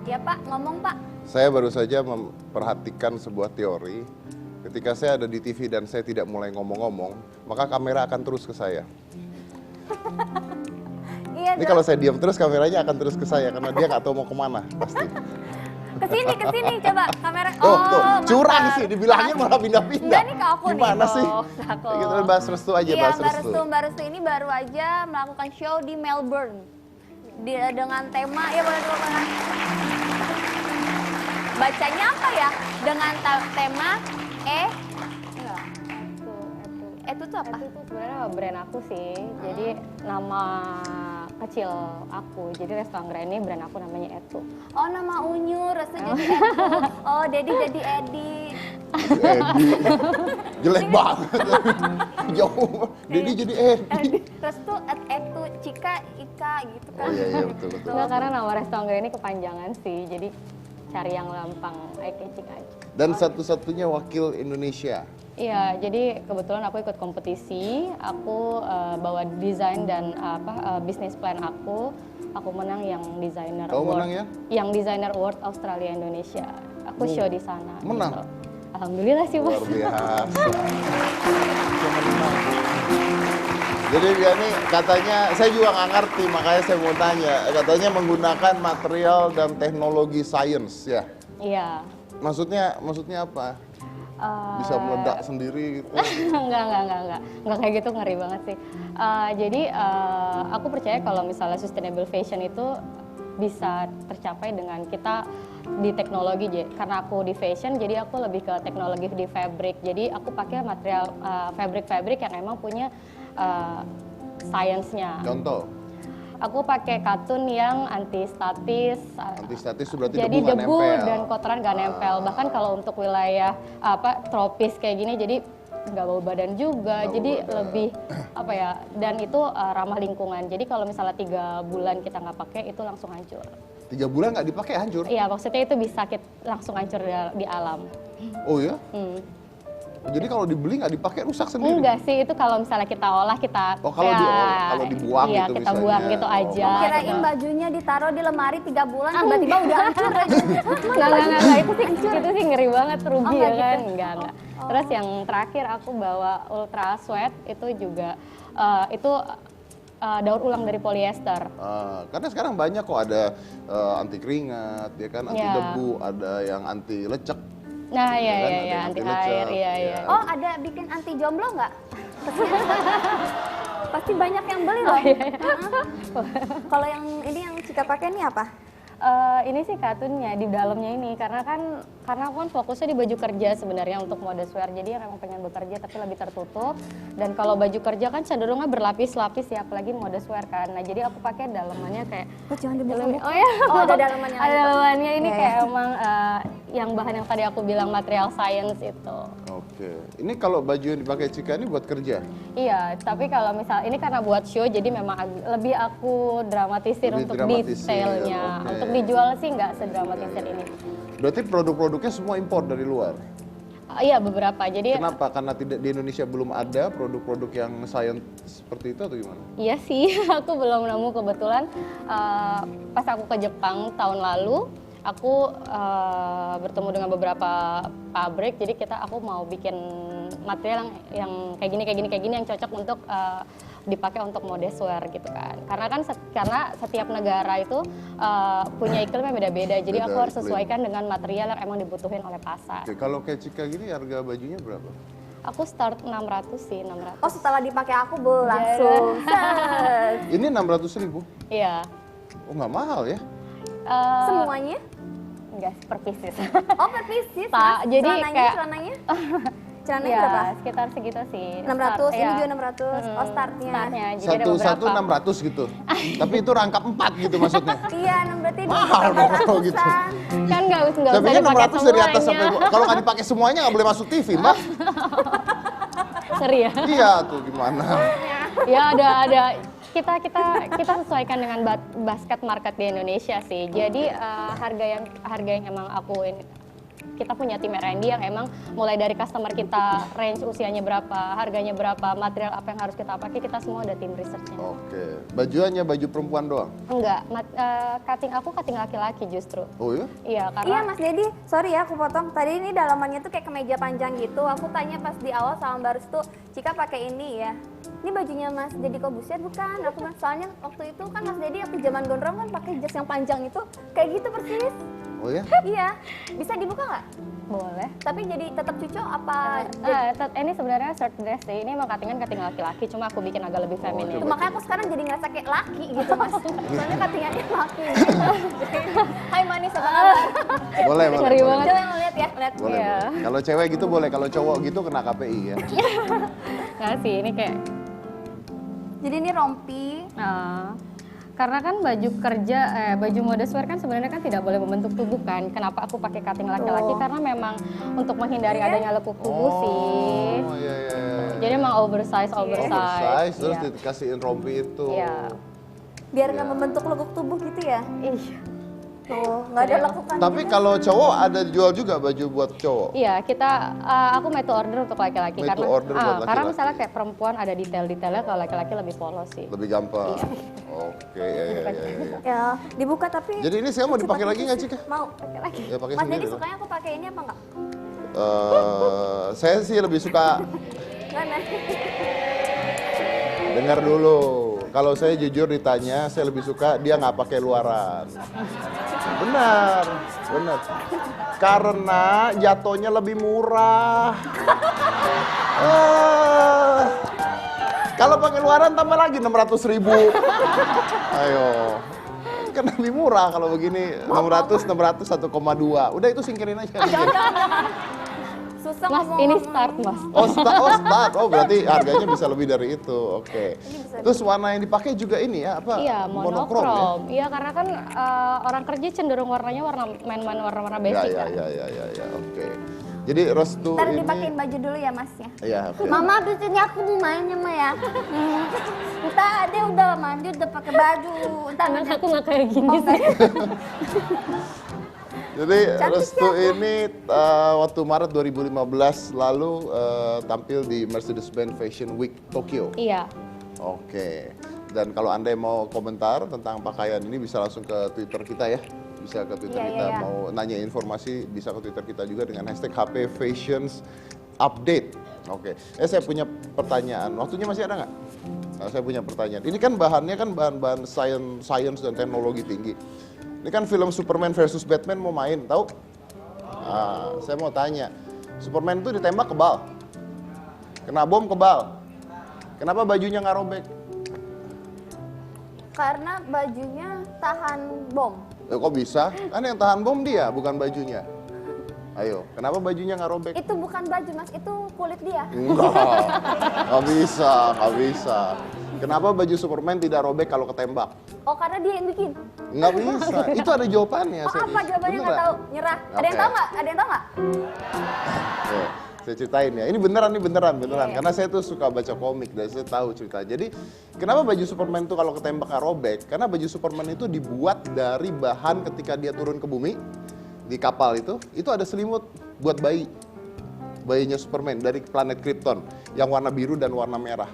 Ya Pak, ngomong Pak. Saya baru saja memperhatikan sebuah teori. Ketika saya ada di TV dan saya tidak mulai ngomong-ngomong, maka kamera akan terus ke saya. Iya Ini dong. kalau saya diam terus, kameranya akan terus ke saya karena dia nggak tahu mau kemana pasti. Kesini coba kamera. Tuh, curang mantap. sih, dibilangin malah pindah-pindah. Enggak nih ke aku nih. Gimana sih? Tuh, ke aku. Gitu, bahas restu aja, Iya, bahas Mbak restu. Mbak Restu ini baru aja melakukan show di Melbourne. Dengan tema, ya boleh dulu Pak. Bacanya apa ya? Dengan tema Enggak, itu tuh apa? itu sebenarnya brand aku sih. Jadi nama kecil aku. Jadi restoran Grand ini brand aku namanya Etu. Oh, nama Unyu, Restu jadi Edu. Oh, Dedi jadi Edi. Edi. Jelek banget. Jauh. Dedi jadi Edi. Restu, Etu, Cika, Ika gitu kan. Oh iya, betul. Enggak, karena nama restoran Grand ini kepanjangan sih. Jadi cari yang gampang, eye-catching aja. Dan satu-satunya wakil Indonesia. Iya, jadi kebetulan aku ikut kompetisi, aku bawa desain dan bisnis plan aku menang yang designer Kamu award. menang ya? Yang designer award Australia Indonesia. Aku show di sana. Menang? Gitu. Alhamdulillah sih Mas. Luar biasa. Cuma menang. Jadi dia nih katanya, saya juga nggak ngerti makanya saya mau tanya. Katanya menggunakan material dan teknologi sains ya. Iya. Maksudnya apa? Bisa meledak sendiri gitu. Enggak kayak gitu, ngeri banget sih. Jadi aku percaya kalau misalnya sustainable fashion itu bisa tercapai dengan kita di teknologi. Karena aku di fashion, jadi aku lebih ke teknologi di fabric. Jadi aku pakai material fabric yang emang punya sainsnya. Contoh, Aku pakai katun yang anti statis. antistatis itu berarti Jadi debu nggak debu nempel. dan kotoran gak nempel. Bahkan kalau untuk wilayah tropis kayak gini, jadi nggak bau badan juga. Nggak Jadi bau badan. lebih dan itu ramah lingkungan. Jadi kalau misalnya 3 bulan kita nggak pakai, itu langsung hancur. 3 bulan nggak dipakai hancur? Iya, maksudnya itu bisa langsung hancur di alam. Oh ya? Hmm. Jadi kalau dibeli nggak dipakai rusak sendiri? Enggak sih, itu kalau misalnya kita olah, kita Oh, kalau kalau dibuang iya, gitu kita misalnya. buang gitu Oh, aja. Kirain gitu. bajunya ditaruh di lemari 3 bulan, tiba-tiba udah hancur aja. Enggak, itu sih ngeri banget, rugi Oh, ya enggak kan? gitu. Enggak. Terus yang terakhir aku bawa ultra sweat, itu juga itu daur ulang dari polyester. Karena sekarang banyak kok ada anti keringat, ya kan, anti Iya. debu, ada yang anti lecek. Nah, Ya kan, ada iya, yang anti anti-lecet, air, iya. iya. Oh, ada bikin anti jomblo nggak? Pasti banyak yang beli loh. Kalau yang ini yang Cika pakai ini apa? Ini sih katunnya di dalamnya ini karena aku kan fokusnya di baju kerja sebenarnya untuk modeswear, jadi yang emang pengen bekerja tapi lebih tertutup. Dan kalau baju kerja kan cenderungnya berlapis-lapis ya, apalagi modeswear kan. Nah, jadi aku pakai dalamannya kayak Jangan dibuka. oh ya, Oh, ada dalamannya. ada dalamannya ini Iya, kayak iya. emang yang bahan yang tadi aku bilang material science itu. Oke. Ini kalau baju yang dipakai Cika ini buat kerja? Iya, tapi kalau misal ini karena buat show jadi memang lebih aku dramatisir Lebih untuk dramatisir, detailnya. oke. Untuk dijual sih nggak sedramatisir ini. Berarti produk-produknya semua impor dari luar? Iya, beberapa. Jadi Kenapa? Karena tidak di Indonesia belum ada produk-produk yang science seperti itu atau gimana? iya sih, aku belum nemu kebetulan. Pas aku ke Jepang tahun lalu, aku bertemu dengan beberapa pabrik. Jadi aku mau bikin material yang kayak gini yang cocok untuk dipakai untuk modeswear gitu kan. Karena setiap negara itu punya iklimnya beda-beda. Jadi aku Beda harus iklim. sesuaikan dengan material yang emang dibutuhin oleh pasar. Oke, kalau kayak Cika gini harga bajunya berapa? Aku start 600 sih, 600. Oh, setelah dipakai aku langsung. Set. Ini 600.000? Iya. Oh, nggak mahal ya? Semuanya? Enggak, per pieces. Oh, per pieces. Pak, jadi kayak- Celananya? Celananya Iya, berapa? sekitar segitu sih. 600, ini Iya. juga 600. Oh, startnya. Startnya, jadi ada Satu beberapa. 600 gitu. Tapi itu rangkap 4 gitu maksudnya. Iya, berarti Mahal dong kalau gitu. Kan nggak Saya usah pikir dipakai 600 dari atas sampai semuanya. kalau nggak dipakai semuanya nggak boleh masuk TV, Mbak. Seri ya. Iya tuh gimana? Ya ada kita sesuaikan dengan basket market di Indonesia sih. Jadi harga yang emang aku kita punya tim R&D yang emang mulai dari customer kita range usianya berapa, harganya berapa, material apa yang harus kita pakai, kita semua ada tim researchnya. Oke. Bajuannya baju perempuan doang? Enggak, cutting aku cutting laki-laki justru. Oh ya? Iya, karena Iya Mas Dedi, sorry ya aku potong. Tadi ini dalamannya tuh kayak kemeja panjang gitu. Aku tanya pas di awal sama Mbak Restu, Cika pakai ini ya. Ini bajunya Mas Dedi Kobusier bukan? Aku bilang, soalnya waktu itu kan Mas Dedi waktu zaman gondrong kan pakai jas yang panjang itu kayak gitu persis. Oh ya? Iya, bisa dibuka nggak? boleh. Tapi jadi tetap cucok apa? Ini sebenarnya short dress sih. Ini emang cuttingan laki-laki, cuma aku bikin agak lebih feminin. coba. Makanya aku sekarang jadi ngerasa kayak laki gitu Mas. Soalnya cuttingannya laki. Hai manis apa kabar? Boleh, boleh. Ngeri boleh. banget. Coba yang lihat ya, lihat. Boleh, Iya. boleh. Kalau cewek gitu boleh, kalau cowok gitu kena KPI ya. Nggak sih, ini kayak Jadi ini rompi. karena kan baju kerja, baju modest wear kan sebenarnya kan tidak boleh membentuk tubuh kan. Kenapa aku pakai cutting laki-laki? Oh. Karena memang untuk menghindari adanya lekuk tubuh sih. Oh iya, iya, iya. Jadi emang oversize. Oversize, terus Iya. dikasihin rompi itu. Iya. Biar nggak membentuk lekuk tubuh gitu ya. Iya. Tuh, nggak ada lekukan. Tapi gitu. kalau cowok ada jual juga baju buat cowok. Iya, aku made to order untuk laki-laki Made to karena order buat karena laki-laki. misalnya kayak perempuan ada detail-detailnya, kalau laki-laki lebih polos sih. Lebih gampang. Iya. Oke, ya, ya, ya, ya. Ya, dibuka tapi. Jadi ini saya mau dipakai lagi nggak, Cika? Mau pakai lagi. Ya, pakai Mas sendiri Dedi lah. sukanya aku pakai ini apa enggak? Saya sih lebih suka Mana? dengar dulu. Kalau saya jujur ditanya, saya lebih suka dia nggak pakai luaran. Benar, benar. Karena jatuhnya lebih murah. Kalau pakai luaran tambah lagi 600.000. Ayo. Kan lebih murah kalau begini 600 1,2. Udah itu singkirin aja. Susah Mas, ngomong. ini start, Mas. Oh start. Oh berarti harganya bisa lebih dari itu. Oke. bisa Terus warna yang dipakai juga ini ya apa? Iya, Monokrom ya? monokrom. Iya, karena kan orang kerja cenderung warnanya warna-warna basic Ya, kan. ya. Oke. Jadi Restu Ntar ini. dipakein baju dulu ya Mas ya. Iya, oke. Mama abis ini aku mau main sama ya. Entar dia udah mandi udah pakai baju. Entar Karena aku nggak kayak gini Oh, sih. Jadi Cantik Restu ya. ini waktu Maret 2015 lalu tampil di Mercedes-Benz Fashion Week Tokyo. Iya. Oke. Dan kalau Anda mau komentar tentang pakaian ini bisa langsung ke Twitter kita ya. Bisa ke Twitter Iya, kita, iya. mau nanya informasi bisa ke Twitter kita juga dengan hashtag HP Fashions Update. Oke. Saya punya pertanyaan. Waktunya masih ada nggak? Nah, saya punya pertanyaan. Ini kan bahannya kan bahan-bahan science dan teknologi tinggi. Ini kan film Superman versus Batman mau main, tahu? Nah, saya mau tanya. Superman itu ditembak kebal. Kena bom kebal. Kenapa bajunya nggak robek? karena bajunya tahan bom. Kok bisa? Kan yang tahan bom dia, bukan bajunya. Ayo, kenapa bajunya nggak robek? Itu bukan baju Mas, itu kulit dia. Nggak bisa. Kenapa baju Superman tidak robek kalau ketembak? Oh karena dia yang bikin. Nggak bisa, itu ada jawabannya. Oh apa jawabannya nggak Beneran. tahu, nyerah. Ada yang Oke. tahu nggak? Ada yang tahu nggak? Oke, saya ceritain ya. Ini beneran. Karena saya tuh suka baca komik dan saya tahu cerita. Jadi, kenapa baju Superman tuh kalau ketembak nggak robek? Karena baju Superman itu dibuat dari bahan ketika dia turun ke bumi di kapal itu ada selimut buat bayi. Bayinya Superman dari planet Krypton yang warna biru dan warna merah.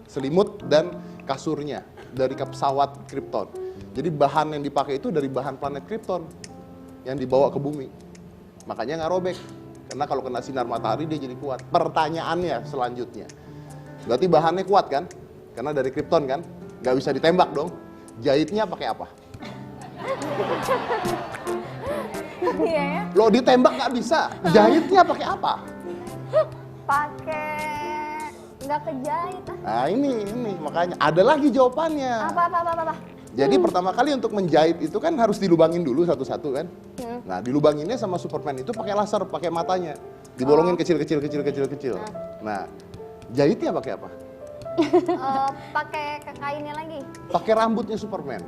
Selimut dan kasurnya dari pesawat Krypton. Jadi bahan yang dipakai itu dari bahan planet Krypton yang dibawa ke bumi. Makanya nggak robek. Karena kalau kena sinar matahari dia jadi kuat. Pertanyaannya selanjutnya, berarti bahannya kuat kan? Karena dari Krypton kan? Nggak bisa ditembak dong. Jahitnya pakai apa? Iya ya. Lo ditembak nggak bisa. Jahitnya pakai apa? Pakai nggak kejahit ah. Nah ini makanya ada lagi jawabannya. Apa. Jadi pertama kali untuk menjahit itu kan harus dilubangin dulu satu-satu kan. Nah dilubanginnya sama Superman itu pakai laser, pakai matanya. Dibolongin kecil. Nah jahitnya pakai apa? Pakai kainnya lagi. Pakai rambutnya Superman.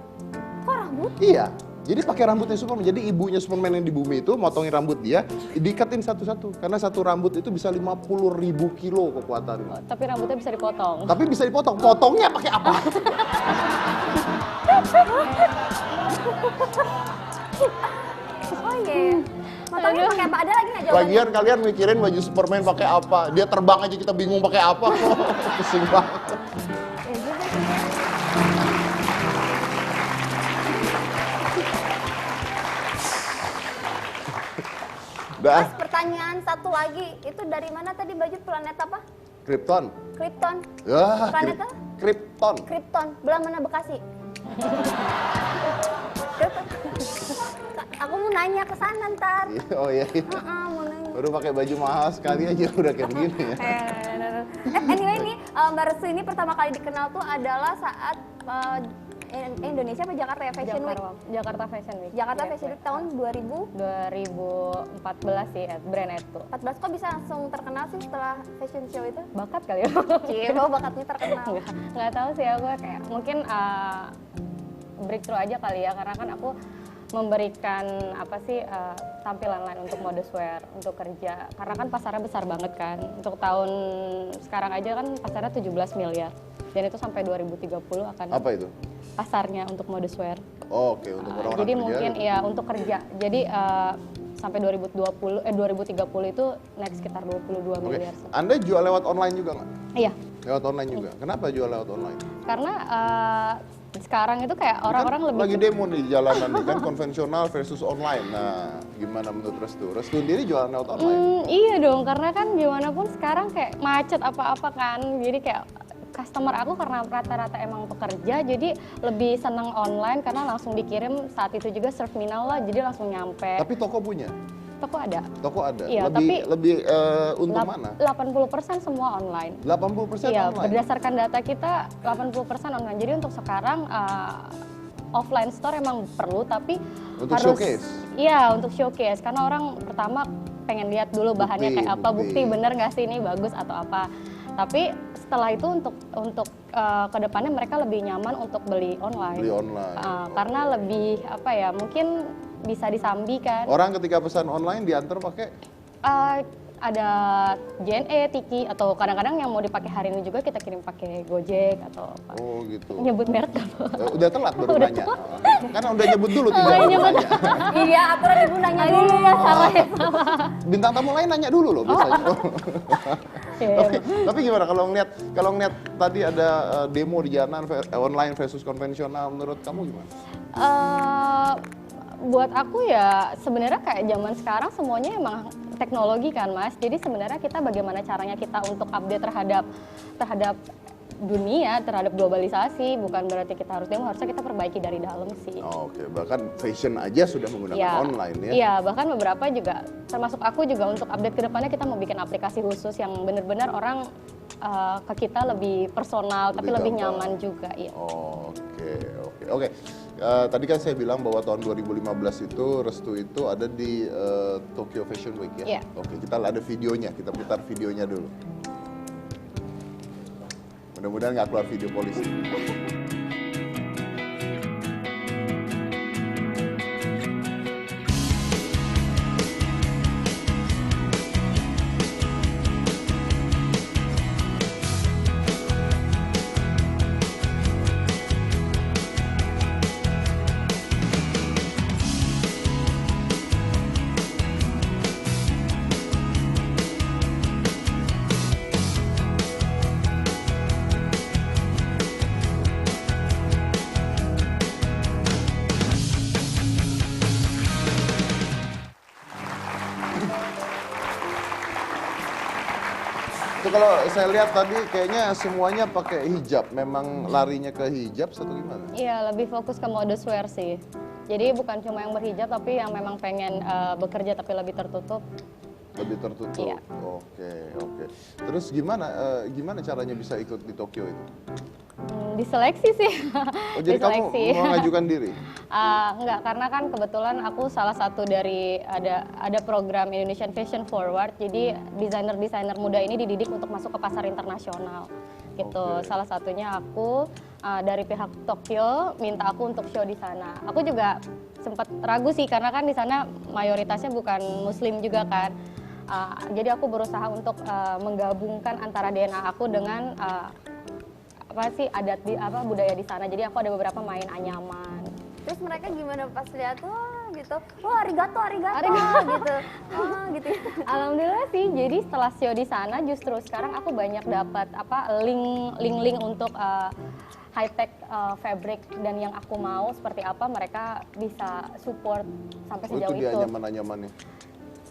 Kok rambut? Iya. Jadi pakai rambutnya Superman. Jadi ibunya Superman yang di bumi itu motongin rambut dia, diikatin satu-satu. Karena satu rambut itu bisa 50.000 kilo kekuatannya. Tapi rambutnya bisa dipotong. Tapi bisa dipotong. Potongnya pakai apa? Oh iya. Motornya pakai apa? Ada lagi nggak jawabannya? Lagian kalian mikirin baju Superman pakai apa? Dia terbang aja kita bingung pakai apa kok. Pusing banget. Ya juga sih ya. Dah, Mas, pertanyaan satu lagi, itu dari mana tadi baju planet apa? Krypton. Krypton. Ya, Planet apa? Krypton. Krypton, belah mana Bekasi? Krypton. Aku mau nanya ke sana ntar. Oh iya. Mau nanya. Baru pakai baju mahal sekali aja udah kayak begini ya. Anyway nih, Mbak Restu ini pertama kali dikenal tuh adalah saat Indonesia apa Jakarta ya Fashion Week? Jakarta Fashion Week. Jakarta Iya. Fashion Week tahun 2014 sih brand itu. 2014 kok bisa langsung terkenal sih setelah fashion show itu? Bakat kali ya. Cie, bakatnya terkenal. Nggak tahu sih aku kayak mungkin breakthrough aja kali ya karena kan aku memberikan apa sih tampilan lain untuk modeswear untuk kerja karena kan pasarnya besar banget kan untuk tahun sekarang aja kan pasarnya 17 miliar dan itu sampai 2030 akan Apa itu? pasarnya untuk modeswear. Oh, oke, untuk orang-orang Jadi kerja. mungkin ya untuk kerja. Jadi sampai 2030 itu naik sekitar 22 Oke. miliar. Anda jual lewat online juga nggak? Iya. Lewat online juga. Kenapa jual lewat online? Karena sekarang itu kayak orang-orang Kan lebih lagi demo di jalanan nih kan konvensional versus online. Nah, gimana menurut Restu? Restu sendiri jualan lewat online? iya dong, karena kan gimana pun sekarang kayak macet apa-apa kan. Jadi kayak customer aku karena rata-rata emang pekerja, jadi lebih seneng online karena langsung dikirim saat itu juga serve me now lah, jadi langsung nyampe. Tapi toko punya? Toko ada. Toko ada? Iya, lebih untung mana? 80% semua online. 80% Iya, online? berdasarkan data kita 80% online. Jadi untuk sekarang offline store emang perlu, tapi Untuk harus showcase? Iya, untuk showcase. Karena orang pertama pengen lihat dulu bahannya kayak apa, bukti bener nggak sih ini bagus atau apa. Tapi setelah itu untuk kedepannya mereka lebih nyaman untuk beli online. Beli online. Karena lebih apa ya, mungkin bisa disambi kan. Orang ketika pesan online diantar pakai? Ada JNE, Tiki, atau kadang-kadang yang mau dipakai hari ini juga kita kirim pakai Gojek atau apa. Oh gitu. Nyebut merek apa? Udah telat baru nanya. Karena udah nyebut dulu tidak Oh, baru nyebut. nanya. Iya, aturan ibu nanya dulu ya. Salah ya, salah. Bintang tamu lain nanya dulu loh biasanya. Iya, Tapi gimana kalau ngeliat tadi ada demo di jalanan online versus konvensional, menurut kamu gimana? Buat aku ya sebenarnya kayak zaman sekarang semuanya emang teknologi kan Mas. Jadi sebenarnya kita bagaimana caranya kita untuk update terhadap dunia, terhadap globalisasi, bukan berarti kita harus demo, harusnya kita perbaiki dari dalam sih. Oh, oke, bahkan fashion aja sudah menggunakan Iya, online ya. Iya, bahkan beberapa juga, termasuk aku juga untuk update ke depannya kita mau bikin aplikasi khusus yang benar-benar orang ke kita lebih personal, tapi lebih gampang. nyaman juga. Iya. Oke. Tadi kan saya bilang bahwa tahun 2015 itu Restu itu ada di Tokyo Fashion Week ya. Iya. Oke, kita ada videonya, kita putar videonya dulu. Mudah-mudahan nggak keluar video polisi. Itu kalau saya lihat tadi kayaknya semuanya pakai hijab. Memang larinya ke hijab atau gimana? Iya, lebih fokus ke modeswear sih. Jadi bukan cuma yang berhijab, tapi yang memang pengen bekerja tapi lebih tertutup. Lebih tertutup. Iya. Oke. Terus gimana caranya bisa ikut di Tokyo itu? Diseleksi sih. Oh, jadi kamu Diseleksi. mau ngajukan diri? Enggak, karena kan kebetulan aku salah satu dari ada program Indonesian Fashion Forward. Jadi desainer-desainer muda ini dididik untuk masuk ke pasar internasional. Gitu. Oke. Salah satunya aku dari pihak Tokyo minta aku untuk show di sana. Aku juga sempat ragu sih karena kan di sana mayoritasnya bukan muslim juga kan. Jadi aku berusaha untuk menggabungkan antara DNA aku dengan budaya di sana. Jadi aku ada beberapa main anyaman. Terus mereka gimana pas lihat, wah gitu. Oh arigato gitu. Oh gitu. Alhamdulillah sih. Jadi setelah show di sana justru sekarang aku banyak dapat link untuk high tech fabric dan yang aku mau seperti apa mereka bisa support sampai Oh, sejauh itu dia itu. nyaman-nyamannya.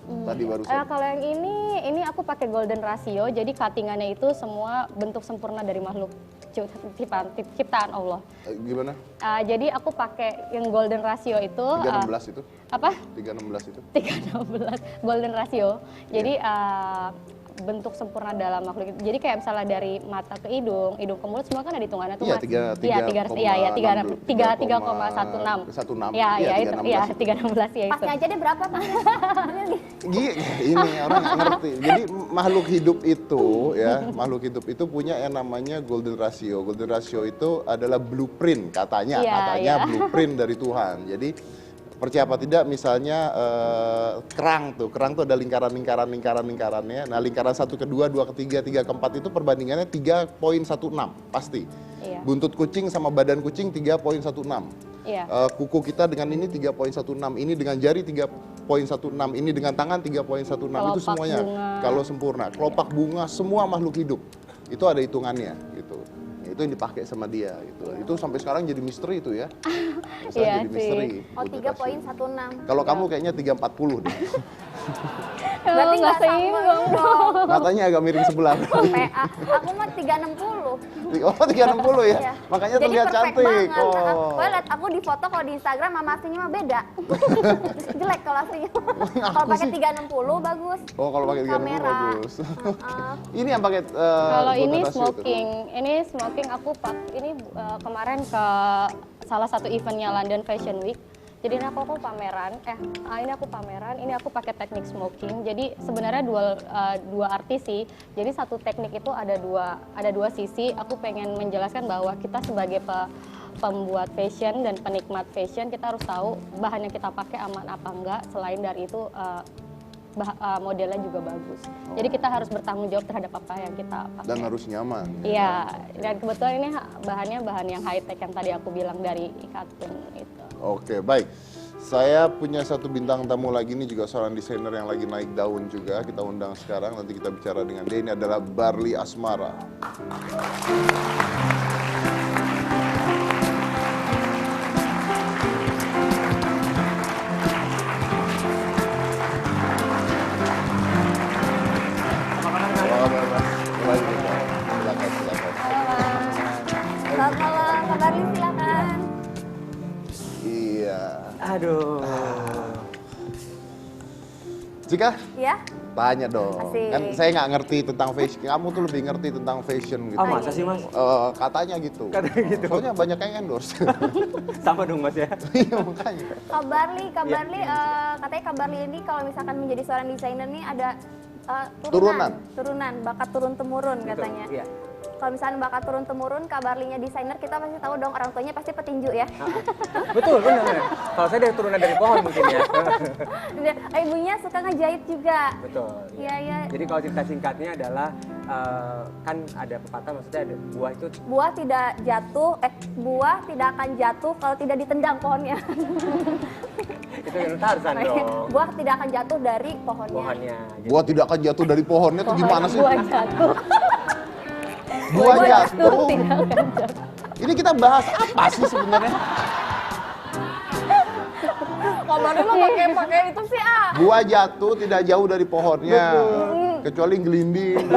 Tadi barusan. Kalau yang ini aku pakai golden ratio, jadi cuttingannya itu semua bentuk sempurna dari makhluk ciptaan Allah. Gimana? Jadi aku pakai yang golden ratio itu 316 itu? apa? 316 itu? 316 golden ratio. Jadi bentuk sempurna dalam makhluk itu. Jadi kayak misalnya dari mata ke hidung ke mulut semua kan ada hitungannya tuh Iya, Mas. 3,16. 3,16 Ya itu 316 ya itu. Pasnya aja deh berapa Kang? Ini orang nggak ngerti. Jadi makhluk hidup itu punya yang namanya golden ratio. Golden ratio itu adalah blueprint katanya Iya. blueprint dari Tuhan. Jadi percaya apa tidak, misalnya kerang tuh ada lingkarannya. Nah lingkaran 1 ke 2, 2 ke 3, 3 ke 4 itu perbandingannya 3,16 pasti. Iya. Buntut kucing sama badan kucing 3,16. Iya. Kuku kita dengan ini 3,16, ini dengan jari 3,16, ini dengan tangan 3,16, itu Kelopak semuanya bunga. kalau sempurna. Kelopak bunga, semua makhluk hidup itu ada hitungannya gitu. Itu yang dipakai sama dia gitu. Itu sampai sekarang jadi misteri itu ya. Iya Jadi sih. misteri. Oh Golden ratio. 3,16. Kalau kamu kayaknya 3,40 deh. Berarti nggak nggak seimbang dong. Matanya agak miring sebelah. PA. Aku mah 360. Oh 360 ya? Iya. Makanya Jadi terlihat perfect cantik. banget. Oh. Pokoknya lihat aku di foto kalau di Instagram sama aslinya mah beda. Jelek kalau aslinya. Kalau pakai 360 bagus. Oh kalau pakai 360 Kamera. bagus. Ini yang pakai Kalau golden ini ratio itu. smoking aku kemarin ke salah satu eventnya London Fashion Week. Jadi ini aku pameran, ini aku pakai teknik smoking. Jadi sebenarnya dua artis sih. Jadi satu teknik itu ada dua sisi. Aku pengen menjelaskan bahwa kita sebagai pembuat fashion dan penikmat fashion kita harus tahu bahan yang kita pakai aman apa enggak. Selain dari itu modelnya juga bagus. Jadi kita harus bertanggung jawab terhadap apa yang kita pakai. Dan harus nyaman. Iya, dan kebetulan ini bahannya bahan yang high tech yang tadi aku bilang dari katun itu. Oke, baik. Saya punya satu bintang tamu lagi, ini juga seorang desainer yang lagi naik daun juga. Kita undang sekarang, nanti kita bicara dengan dia. Ini adalah Barli Asmara. Silakan. Selamat malam, Kak Barli silakan. Iya. Aduh. Jika Ya? tanya dong. Asik. Kan saya nggak ngerti tentang fashion. Kamu tuh lebih ngerti tentang fashion gitu. Oh, masa sih, Mas? Katanya gitu. Katanya gitu. Soalnya banyak yang endorse. Sama dong, Mas ya. Iya makanya. Kak Barli, katanya Kak Barli ini kalau misalkan menjadi seorang desainer nih ada turunan, bakat turun temurun katanya. Iya. Kalau misalnya bakat turun temurun, Kak Barlinya desainer, kita pasti tahu dong orang tuanya pasti petinju ya. Betul, benar. Kalau saya dari turunan dari pohon mungkin ya. Ibunya suka ngejahit juga. Betul. Iya, iya. Jadi kalau cerita singkatnya adalah kan ada pepatah, maksudnya ada buah itu Buah tidak akan jatuh kalau tidak ditendang pohonnya. itu kan Tarzan dong. Buah tidak akan jatuh dari pohonnya. Pohonnya. Jadi, Buah tidak akan jatuh dari pohonnya tuh gimana sih? Buah jatuh. Buah jatuh. Tidak akan jatuh. Ini kita bahas apa sih sebenarnya? Kak Barli mah pakai itu sih Buah jatuh tidak jauh dari pohonnya. Kecuali gelinding.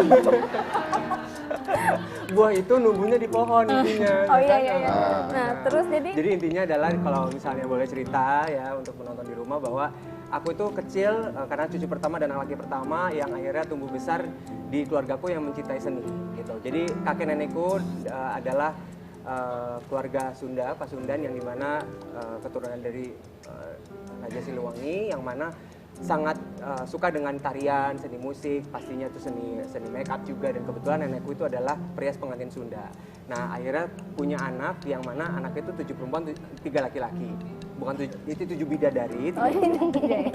buah itu numbuhnya di pohon intinya. Oh iya, iya, iya. Ah. Nah, terus jadi intinya adalah kalau misalnya boleh cerita ya untuk penonton di rumah bahwa aku itu kecil karena cucu pertama dan anak laki pertama yang akhirnya tumbuh besar di keluargaku yang mencintai seni gitu. Jadi kakek nenekku adalah keluarga Sunda, Pasundan yang dimana keturunan dari Raja Siliwangi yang mana sangat suka dengan tarian, seni musik, pastinya itu seni make up juga, dan kebetulan nenekku itu adalah perias pengantin Sunda. Nah akhirnya punya anak yang mana anaknya itu 7 perempuan, 3 laki-laki. Bukan itu 7 bidadari. oh iya.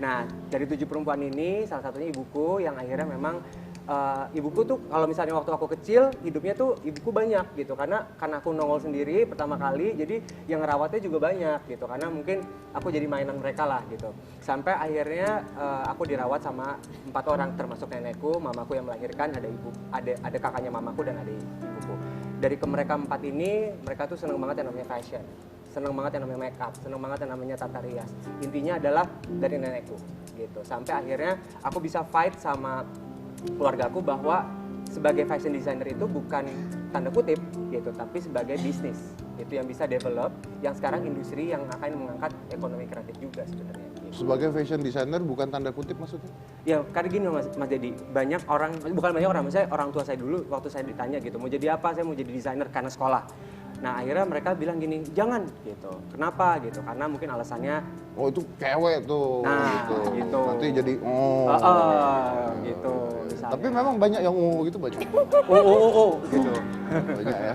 Nah dari 7 perempuan ini salah satunya ibuku yang akhirnya memang ibuku tuh kalau misalnya waktu aku kecil hidupnya tuh ibuku banyak gitu karena aku nongol sendiri pertama kali, jadi yang ngerawatnya juga banyak gitu karena mungkin aku jadi mainan mereka lah gitu. Sampai akhirnya aku dirawat sama 4 orang termasuk nenekku, mamaku yang melahirkan, ada kakaknya mamaku dan ada ibuku. Dari ke mereka 4 ini, mereka tuh seneng banget yang namanya fashion, seneng banget yang namanya makeup, seneng banget yang namanya tata rias. Intinya adalah dari nenekku gitu. Sampai akhirnya aku bisa fight sama keluargaku bahwa sebagai fashion designer itu bukan tanda kutip gitu, tapi sebagai bisnis itu yang bisa develop, yang sekarang industri yang akan mengangkat ekonomi kreatif juga sebenarnya. Gitu. Sebagai fashion designer bukan tanda kutip maksudnya? Ya karena gini Mas Dedi, banyak orang, bukan banyak orang, misalnya orang tua saya dulu waktu saya ditanya gitu, mau jadi apa? Saya mau jadi desainer karena sekolah. Nah akhirnya mereka bilang gini, jangan gitu. Kenapa gitu? Karena mungkin alasannya Oh itu cewek tuh. Nah, gitu. Nanti jadi gitu. Misalnya. Tapi memang banyak yang gitu banyak. Gitu. Banyak ya.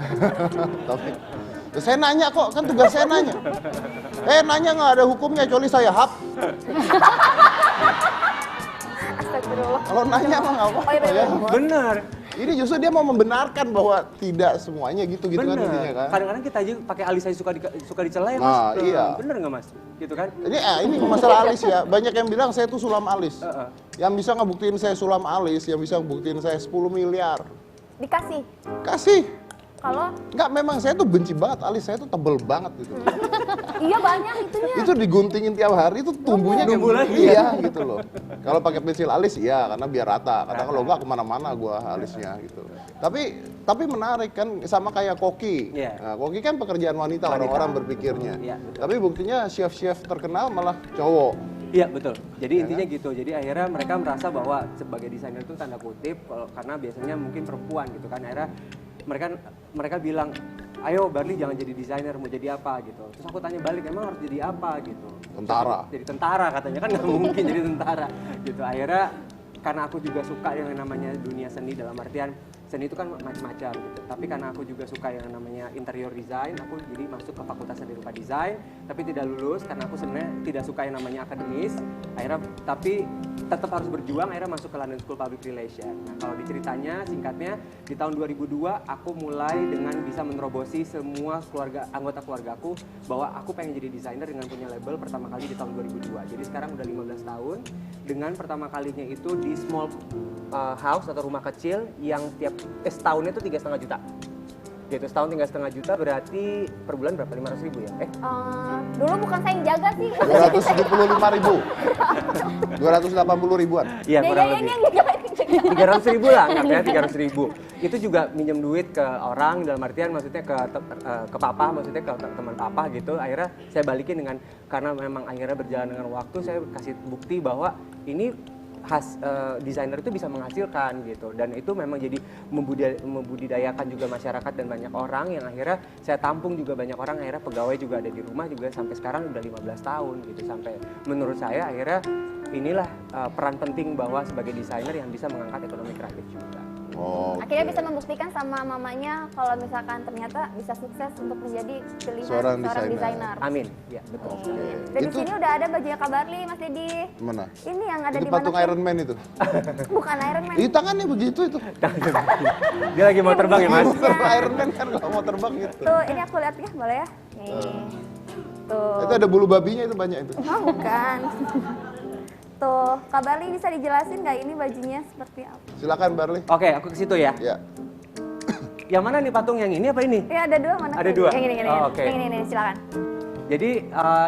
Tapi saya nanya kok, kan tugas saya nanya. Nanya nggak ada hukumnya kecuali saya hap. Astagfirullah. Kalau nanya mah nggak apa-apa. Oh, iya, Ya. Bener. Ini justru dia mau membenarkan bahwa tidak semuanya gitu-gitu kan intinya kan. Kadang-kadang kita aja pakai alis saya suka dicela ya Mas. Nah, iya. Bener nggak Mas? Gitu kan? Ini masalah alis ya. Banyak yang bilang saya tuh sulam alis. Yang bisa ngebuktiin saya sulam alis, yang bisa ngebuktiin saya 10 miliar. Dikasih. Kasih. Kalau Enggak, memang saya tuh benci banget, alis saya tuh tebel banget gitu. iya banyak itunya. Itu diguntingin tiap hari itu tumbuhnya kayak Tumbuh lagi. iya gitu loh. Kalau pakai pensil alis iya karena biar rata. Kadang kalau enggak kemana-mana gua alisnya gitu. Tapi menarik kan sama kayak koki. Iya. Nah, koki kan pekerjaan wanita. Orang-orang berpikirnya. Iya, betul. Tapi buktinya chef-chef terkenal malah cowok. Iya betul. Jadi Ya intinya gitu. Jadi akhirnya mereka merasa bahwa sebagai desainer itu tanda kutip karena biasanya mungkin perempuan gitu kan. Akhirnya mereka bilang, ayo Barli jangan jadi desainer, mau jadi apa gitu. Terus aku tanya balik, emang harus jadi apa gitu. Tentara. Jadi tentara katanya, kan nggak mungkin jadi tentara gitu. Akhirnya karena aku juga suka yang namanya dunia seni, dalam artian seni itu kan macam-macam gitu. Tapi karena aku juga suka yang namanya interior design, aku jadi masuk ke Fakultas Seni Rupa Desain, tapi tidak lulus karena aku sebenarnya tidak suka yang namanya akademis. Akhirnya tapi tetap harus berjuang, akhirnya masuk ke London School Public Relations. Nah, kalau diceritanya singkatnya di tahun 2002 aku mulai dengan bisa menerobosi semua anggota keluargaku bahwa aku pengen jadi desainer dengan punya label pertama kali di tahun 2002. Jadi sekarang udah 15 tahun dengan pertama kalinya itu di small house atau rumah kecil yang setahunnya itu 3,5 juta. Gitu, setahun 3,5 juta berarti per bulan berapa? 500.000 ya? Dulu bukan saya yang jaga sih. 275.000. 280 ribuan. Iya, kurang Yang lebih. 300.000 lah, anggapnya 300.000. Itu juga minjem duit ke orang, dalam artian maksudnya ke papa, maksudnya ke teman papa gitu. Akhirnya saya balikin dengan, karena memang akhirnya berjalan dengan waktu, saya kasih bukti bahwa ini desainer itu bisa menghasilkan gitu, dan itu memang jadi membudidayakan juga masyarakat dan banyak orang yang akhirnya saya tampung juga banyak orang, akhirnya pegawai juga ada di rumah juga sampai sekarang udah 15 tahun gitu. Sampai menurut saya akhirnya inilah peran penting bahwa sebagai desainer yang bisa mengangkat ekonomi kreatif juga. Oh, Akhirnya bisa membuktikan sama mamanya kalau misalkan ternyata bisa sukses untuk menjadi pilihan Seorang seorang desainer. desainer. Amin. Ya, betul. Dan di Itu- sini udah ada bajunya Kak Barli, Mas Dedi. Mana? Ini yang ada Itu di patung mana? Iron Man itu. Bukan Iron Man. Di tangannya begitu itu. Dia lagi mau terbang ya Mas? Iron Man kan kalau mau terbang gitu. Tuh, ini aku lihat ya, boleh ya? Nih. Tuh. Itu ada bulu babinya itu banyak itu. Oh, bukan. Tuh, Kak Barli bisa dijelasin nggak ini bajunya seperti apa? Silakan Barli. Oke, aku ke situ ya. Ya. Yang mana nih patung, yang ini apa ini? Ya ada dua mana? Ada dua? Yang ini, Oh, oke. Yang ini, silakan. Jadi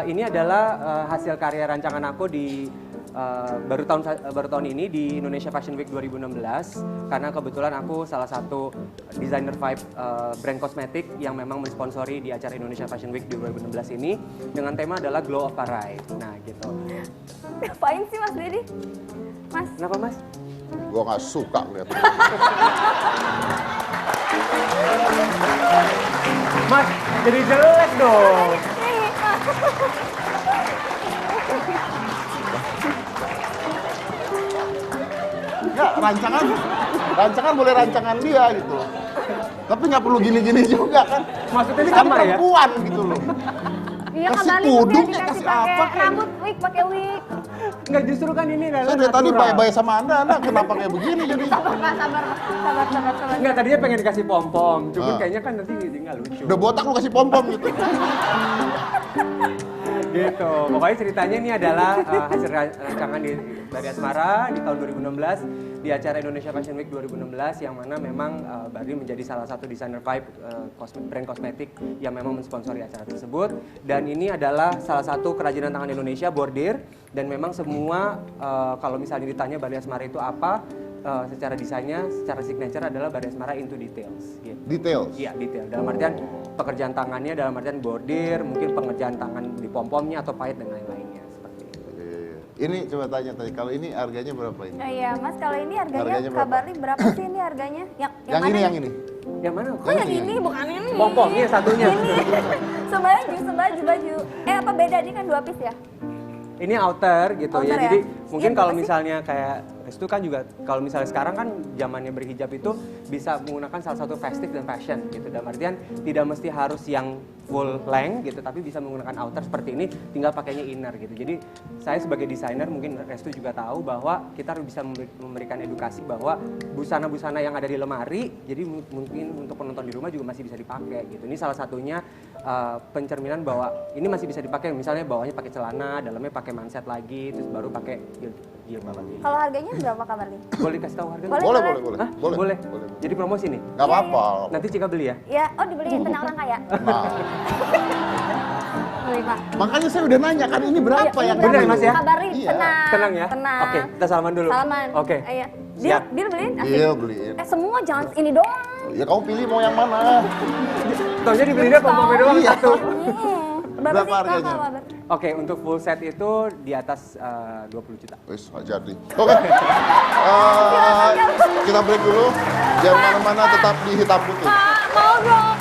ini adalah hasil karya rancangan aku di baru tahun ini di Indonesia Fashion Week 2016, karena kebetulan aku salah satu designer vibe brand kosmetik yang memang mensponsori di acara Indonesia Fashion Week 2016 ini dengan tema adalah Glow of Parai. Nah gitu. Ngapain sih Mas Dedi? Mas, Kenapa Mas? Gua nggak suka ngeliat. Mas, jadi jelek dong. Ya, rancangan boleh rancangan dia gitu. Tapi nggak perlu gini-gini juga kan. Maksudnya Ini kan sama ya? perempuan gitu loh. iya Kak Kasih Barli pudung, mesti kasih dikasih pakai apa, kan? rambut wig, pakai wig. Enggak, justru kan ini adalah Saya dari tadi natural. baik-baik sama Anda kenapa kayak begini jadi? Sabar Mas, sabar. Enggak, tadinya pengen dikasih pom-pom, cuman Ah. kayaknya kan nanti nggak lucu. Udah botak lu kasih pom-pom gitu. Gitu. Pokoknya ceritanya ini adalah hasil rancangan dari Asmara di tahun 2016 di acara Indonesia Fashion Week 2016 yang mana memang Bardi menjadi salah satu desainer vibe brand kosmetik yang memang mensponsori acara tersebut, dan ini adalah salah satu kerajinan tangan Indonesia, bordir, dan memang semua kalau misalnya ditanya Bardi Asmara itu apa, secara desainnya, secara signature adalah Bardi Asmara into details gitu. Details. Iya, detail. Dalam artian pekerjaan tangannya, dalam artian bordir, mungkin pengerjaan tangan di pom-pomnya atau pahit dan lain-lainnya seperti itu. Ini coba tanya tadi, kalau ini harganya berapa ini? Oh iya Mas, kalau ini harganya Harganya berapa? kabarin berapa sih ini harganya? Yang Yang mana? ini, yang ini. Yang mana? Oh yang ini, bukan ini. Pom-pomnya satunya. Sebaju. Apa beda ini kan 2 piece ya? Ini outer gitu Outer ya. ya? Jadi mungkin Iya, kalau berapa sih? misalnya kayak Restu kan juga, kalau misalnya sekarang kan zamannya berhijab itu bisa menggunakan salah satu festive dan fashion gitu. Dalam artian tidak mesti harus yang full length gitu, tapi bisa menggunakan outer seperti ini, tinggal pakainya inner gitu. Jadi saya sebagai desainer, mungkin Restu juga tahu bahwa kita harus bisa memberikan edukasi bahwa busana-busana yang ada di lemari, jadi mungkin untuk penonton di rumah juga masih bisa dipakai gitu. Ini salah satunya pencerminan bahwa ini masih bisa dipakai, misalnya bawahnya pakai celana, dalamnya pakai manset lagi, terus baru pakai jilbab lagi. Kalau harganya berapa kabarnya? Boleh kasih tahu harganya? Boleh. Boleh. Hah? Boleh. Jadi promosi nih? Gak apa-apa. Nanti Cika beli ya? Ya, oh dibeliin tenang orang kaya. Nah, Beli Pak. makanya saya udah nanya kan ini berapa Iya, yang Bener, ini Mas, loh. ya? Kabarin, Iya. tenang. ya? Tenang. Oke, kita salaman dulu. Salaman. Oke. Iya. Siap. Deal beliin. asik. Iya, beliin. Semua jangan ini doang. Ya kamu pilih mau yang mana? Taunya dibelinya pom-pomnya doang Iya. satu. Berapa Berapa sih Kak, harganya? kalau kabar? Oke, untuk full set itu di atas 20 juta. Wis, nggak jadi. Oke. Kita break dulu. Jangan mana-mana, tetap di Hitam Putih. Kak, mau dong.